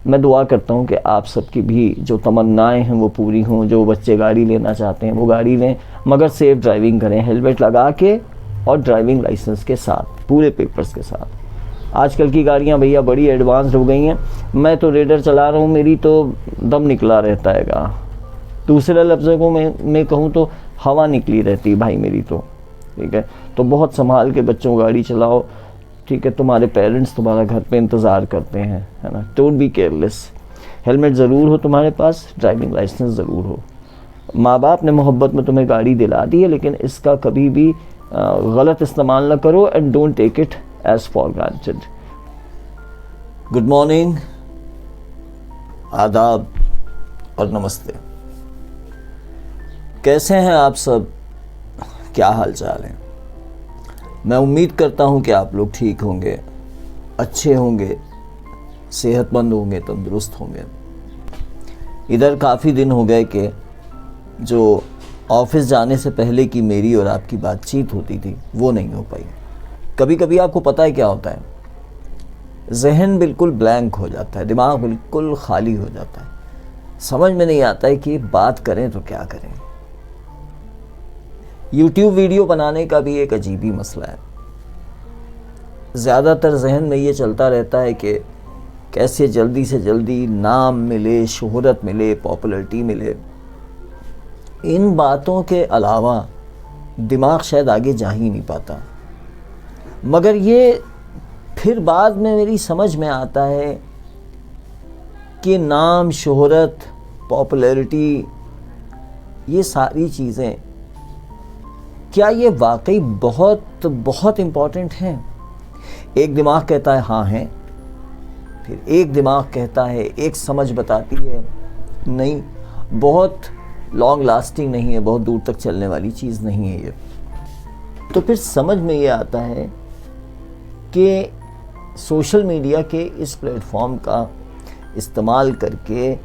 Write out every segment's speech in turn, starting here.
मैं दुआ करता हूँ कि आप सबकी भी जो तमन्नाएं हैं वो पूरी हों। जो बच्चे गाड़ी लेना चाहते हैं वो गाड़ी लें, मगर सेफ़ ड्राइविंग करें, हेलमेट लगा के और ड्राइविंग लाइसेंस के साथ, पूरे पेपर्स के साथ। आजकल की गाड़ियाँ भैया बड़ी एडवांस्ड हो गई हैं। मैं तो रेडर चला रहा हूँ, मेरी तो दम निकला रहता हैगा। दूसरे लफ्ज़ों को मैं कहूँ तो हवा निकली रहती है भाई मेरी तो, ठीक है। तो बहुत संभाल के बच्चों गाड़ी चलाओ, ठीक है। तुम्हारे पेरेंट्स तुम्हारा घर पे इंतज़ार करते हैं, है ना। Don't be careless. हेलमेट ज़रूर हो तुम्हारे पास, ड्राइविंग लाइसेंस ज़रूर हो। माँ बाप ने मोहब्बत में तुम्हें गाड़ी दिला दी है, लेकिन इसका कभी भी गलत इस्तेमाल ना करो and don't take it as for granted. Good morning, आदाब और नमस्ते। कैसे हैं आप सब? क्या हाल चाल है? मैं उम्मीद करता हूं कि आप लोग ठीक होंगे, अच्छे होंगे, सेहतमंद होंगे, तंदुरुस्त होंगे। इधर काफ़ी दिन हो गए कि जो ऑफिस जाने से पहले की मेरी और आपकी बातचीत होती थी वो नहीं हो पाई। कभी कभी आपको पता है क्या होता है, जहन बिल्कुल ब्लैंक हो जाता है, दिमाग बिल्कुल खाली हो जाता है, समझ में नहीं आता है कि बात करें तो क्या करें। YouTube वीडियो बनाने का भी एक अजीब ही मसला है। ज़्यादातर जहन में ये चलता रहता है कि कैसे जल्दी से जल्दी नाम मिले, शोहरत मिले, पॉपुलैरिटी मिले। इन बातों के अलावा दिमाग शायद आगे जा ही नहीं पाता। मगर ये फिर बाद में मेरी समझ में आता है कि नाम, शोहरत, पॉपुलैरिटी, ये सारी चीज़ें क्या ये वाकई बहुत बहुत इम्पॉर्टेंट हैं? एक दिमाग कहता है हाँ है, फिर एक दिमाग कहता है, एक समझ बताती है नहीं, बहुत लॉन्ग लास्टिंग नहीं है, बहुत दूर तक चलने वाली चीज़ नहीं है ये। तो फिर समझ में ये आता है कि सोशल मीडिया के इस प्लेटफॉर्म का इस्तेमाल करके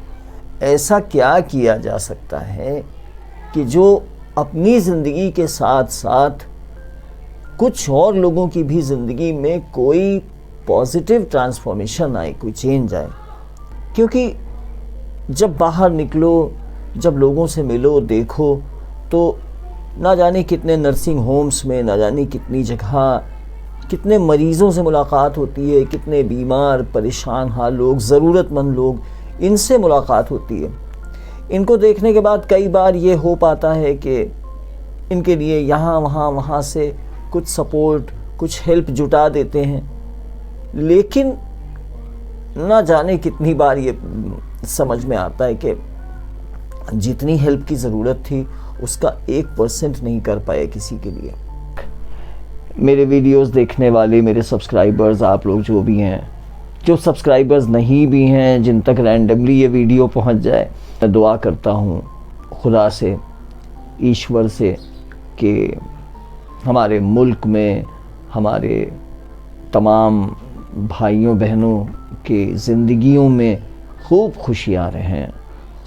ऐसा क्या किया जा सकता है कि जो अपनी ज़िंदगी के साथ साथ कुछ और लोगों की भी ज़िंदगी में कोई पॉजिटिव ट्रांसफॉर्मेशन आए, कोई चेंज आए। क्योंकि जब बाहर निकलो, जब लोगों से मिलो, देखो, तो ना जाने कितने नर्सिंग होम्स में, ना जाने कितनी जगह कितने मरीज़ों से मुलाकात होती है, कितने बीमार, परेशान हाल लोग, ज़रूरतमंद लोग, इनसे मुलाकात होती है। इनको देखने के बाद कई बार ये हो पाता है कि इनके लिए यहाँ वहाँ से कुछ सपोर्ट, कुछ हेल्प जुटा देते हैं। लेकिन ना जाने कितनी बार ये समझ में आता है कि जितनी हेल्प की ज़रूरत थी उसका 1% नहीं कर पाए किसी के लिए। मेरे वीडियोस देखने वाले मेरे सब्सक्राइबर्स, आप लोग जो भी हैं, जो सब्सक्राइबर्स नहीं भी हैं, जिन तक रैंडमली ये वीडियो पहुंच जाए, मैं दुआ करता हूं खुदा से, ईश्वर से कि हमारे मुल्क में हमारे तमाम भाइयों बहनों के ज़िंदगियों में खूब खुशियाँ रहें,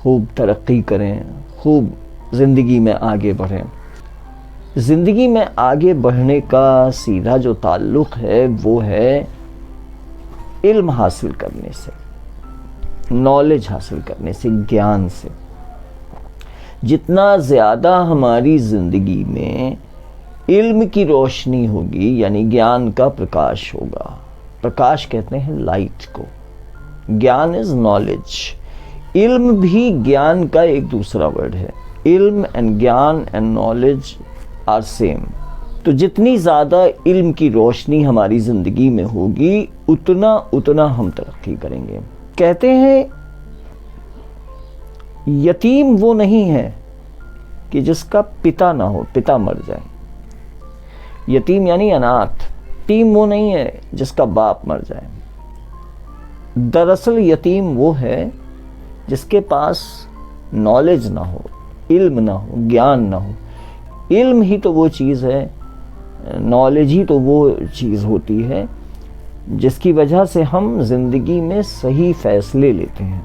खूब तरक्की करें, खूब ज़िंदगी में आगे बढ़ें। ज़िंदगी में आगे बढ़ने का सीधा जो ताल्लुक़ है वो है इल्म हासिल करने से, नॉलेज हासिल करने से, ज्ञान से। जितना ज़्यादा हमारी ज़िंदगी में इल्म की रोशनी होगी, यानी ज्ञान का प्रकाश होगा, प्रकाश कहते हैं लाइट को, ज्ञान इज़ नॉलेज। इल्म भी ज्ञान का एक दूसरा वर्ड है। इल्म एंड ज्ञान एंड नॉलेज आर सेम। तो जितनी ज़्यादा इल्म की रोशनी हमारी ज़िंदगी में होगी उतना उतना हम तरक्की करेंगे। कहते हैं यतीम वो नहीं है कि जिसका पिता ना हो, पिता मर जाए। यतीम यानी अनाथ। यतीम वो नहीं है जिसका बाप मर जाए। दरअसल यतीम वो है जिसके पास नॉलेज ना हो, इल्म ना हो, ज्ञान ना हो। इल्म ही तो वो चीज़ है, नॉलेज ही तो वो चीज़ होती है जिसकी वजह से हम ज़िंदगी में सही फ़ैसले लेते हैं,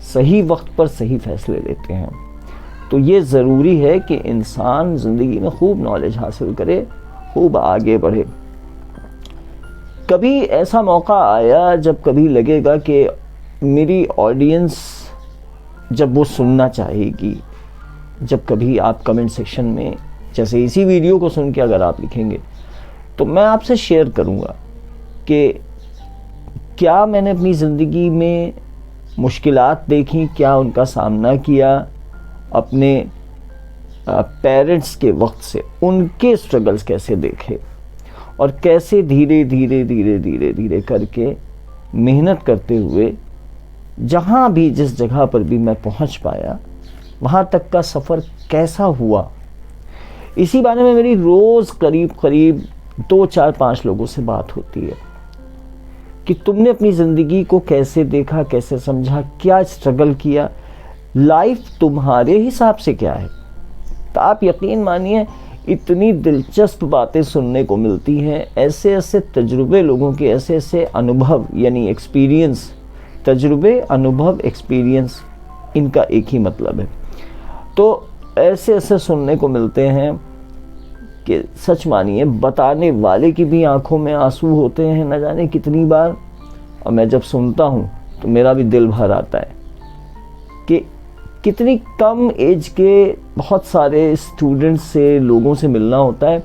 सही वक्त पर सही फ़ैसले लेते हैं। तो ये ज़रूरी है कि इंसान ज़िंदगी में खूब नॉलेज हासिल करे, खूब आगे बढ़े। कभी ऐसा मौका आया जब कभी लगेगा कि मेरी ऑडियंस जब वो सुनना चाहेगी, जब कभी आप कमेंट सेक्शन में जैसे इसी वीडियो को सुन के अगर आप लिखेंगे, तो मैं आपसे शेयर करूँगा कि क्या मैंने अपनी ज़िंदगी में मुश्किलात देखी, क्या उनका सामना किया, अपने पेरेंट्स के वक्त से उनके स्ट्रगल्स कैसे देखे, और कैसे धीरे धीरे धीरे धीरे धीरे करके मेहनत करते हुए जहाँ भी जिस जगह पर भी मैं पहुँच पाया, वहाँ तक का सफ़र कैसा हुआ। इसी बारे में मेरी रोज़ करीब करीब 2, 4, 5 लोगों से बात होती है कि तुमने अपनी ज़िंदगी को कैसे देखा, कैसे समझा, क्या स्ट्रगल किया, लाइफ तुम्हारे हिसाब से क्या है। तो आप यकीन मानिए इतनी दिलचस्प बातें सुनने को मिलती हैं, ऐसे ऐसे तजुर्बे लोगों के, ऐसे ऐसे अनुभव, यानी एक्सपीरियंस, तजुर्बे, अनुभव, एक्सपीरियंस, इनका एक ही मतलब है। तो ऐसे ऐसे सुनने को मिलते हैं कि सच मानिए बताने वाले की भी आंखों में आंसू होते हैं न जाने कितनी बार, और मैं जब सुनता हूँ तो मेरा भी दिल भर आता है कि कितनी कम एज के बहुत सारे स्टूडेंट्स से, लोगों से मिलना होता है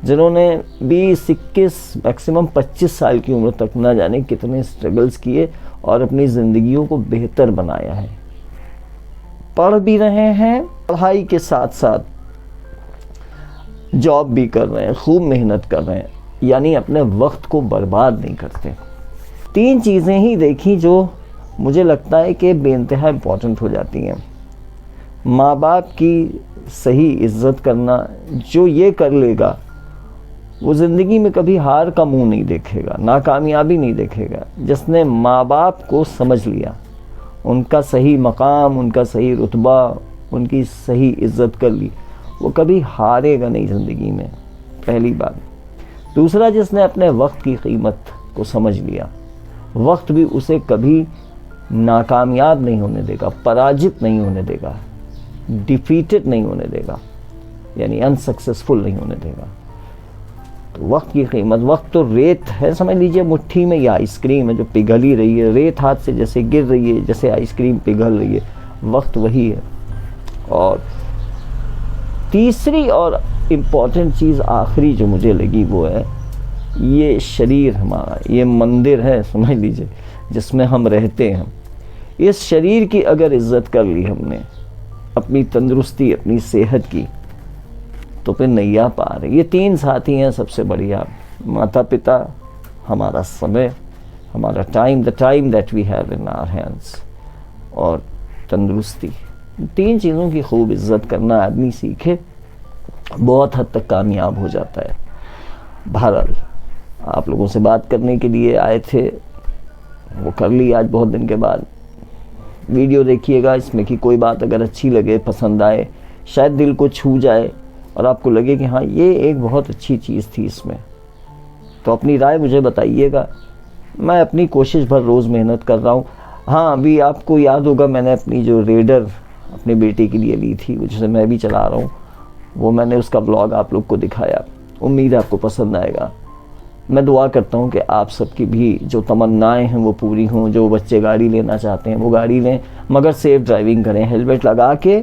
जिन्होंने 20, 21, मैक्सिमम 25 साल की उम्र तक न जाने कितने स्ट्रगल्स किए और अपनी ज़िंदगियों को बेहतर बनाया है। पढ़ भी रहे हैं, पढ़ाई के साथ साथ जॉब भी कर रहे हैं, खूब मेहनत कर रहे हैं, यानी अपने वक्त को बर्बाद नहीं करते। 3 चीज़ें ही देखी जो मुझे लगता है कि बेइंतहा इम्पॉर्टेंट हो जाती हैं। माँ बाप की सही इज़्ज़त करना, जो ये कर लेगा वो ज़िंदगी में कभी हार का मुंह नहीं देखेगा, नाकामयाबी नहीं देखेगा। जिसने माँ बाप को समझ लिया, उनका सही मकाम, उनका सही रुतबा, उनकी सही इज़्ज़त कर ली, वो कभी हारेगा नहीं ज़िंदगी में, पहली बात। दूसरा, जिसने अपने वक्त की कीमत को समझ लिया, वक्त भी उसे कभी नाकामयाब नहीं होने देगा, पराजित नहीं होने देगा, डिफीटेड नहीं होने देगा, यानी अनसक्सेसफुल नहीं होने देगा। तो वक्त की कीमत, वक्त तो रेत है, समझ लीजिए मुट्ठी में, या आइसक्रीम है जो पिघल ही रही है, रेत हाथ से जैसे गिर रही है, जैसे आइसक्रीम पिघल रही है, वक्त वही है। और तीसरी और इम्पॉर्टेंट चीज़ आखिरी जो मुझे लगी वो है, ये शरीर हमारा, ये मंदिर है समझ लीजिए जिसमें हम रहते हैं। इस शरीर की अगर इज़्ज़त कर ली हमने, अपनी तंदुरुस्ती, अपनी सेहत की, तो फिर नैया पार है। ये 3 साथी हैं सबसे बढ़िया, माता पिता, हमारा समय, हमारा time, the time that we have in our hands, और तंदुरुस्ती। 3 चीज़ों की खूब इज़्ज़त करना आदमी सीखे, बहुत हद तक कामयाब हो जाता है। बहरहाल आप लोगों से बात करने के लिए आए थे, वो कर ली आज बहुत दिन के बाद। वीडियो देखिएगा, इसमें की कोई बात अगर अच्छी लगे, पसंद आए, शायद दिल को छू जाए और आपको लगे कि हाँ ये एक बहुत अच्छी चीज़ थी इसमें, तो अपनी राय मुझे बताइएगा। मैं अपनी कोशिश भर रोज़ मेहनत कर रहा हूँ। हाँ, अभी आपको याद होगा मैंने अपनी जो रेडर अपने बेटे के लिए ली थी, जिसे मैं भी चला रहा हूँ, वो मैंने उसका ब्लॉग आप लोग को दिखाया। उम्मीद है आपको पसंद आएगा। मैं दुआ करता हूँ कि आप सबकी भी जो तमन्नाएं हैं वो पूरी हों। जो बच्चे गाड़ी लेना चाहते हैं वो गाड़ी लें, मगर सेफ़ ड्राइविंग करें, हेलमेट लगा के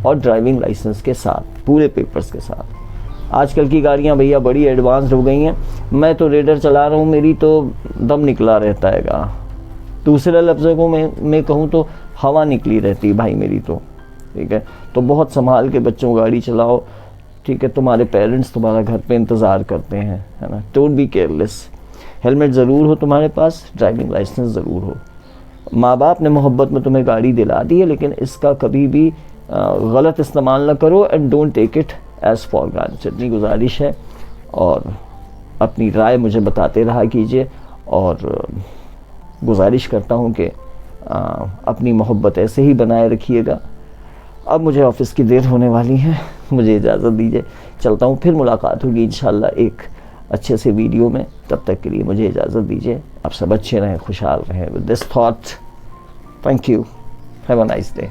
और ड्राइविंग लाइसेंस के साथ, पूरे पेपर्स के साथ। आजकल की गाड़ियाँ भैया बड़ी एडवांस्ड हो गई हैं। मैं तो रेडर चला रहा हूँ, मेरी तो दम निकला रहता है। दूसरे लफ्ज़ों को मैं कहूँ तो हवा निकली रहती है भाई मेरी तो, ठीक है। तो बहुत संभाल के बच्चों गाड़ी चलाओ, ठीक है। तुम्हारे पेरेंट्स तुम्हारा घर पे इंतज़ार करते हैं, है ना। Don't be careless. हेलमेट ज़रूर हो तुम्हारे पास, ड्राइविंग लाइसेंस ज़रूर हो। माँ बाप ने मोहब्बत में तुम्हें गाड़ी दिला दी है, लेकिन इसका कभी भी गलत इस्तेमाल न करो, and don't take it as for granted. इतनी गुजारिश है, और अपनी राय मुझे बताते रहा कीजिए, और गुजारिश करता हूँ कि अपनी मोहब्बत ऐसे ही बनाए रखिएगा। अब मुझे ऑफिस की देर होने वाली है, मुझे इजाज़त दीजिए, चलता हूँ। फिर मुलाकात होगी इंशाल्लाह एक अच्छे से वीडियो में। तब तक के लिए मुझे इजाज़त दीजिए। आप सब अच्छे रहें, खुशहाल रहें। With this thought, thank you, have a nice day.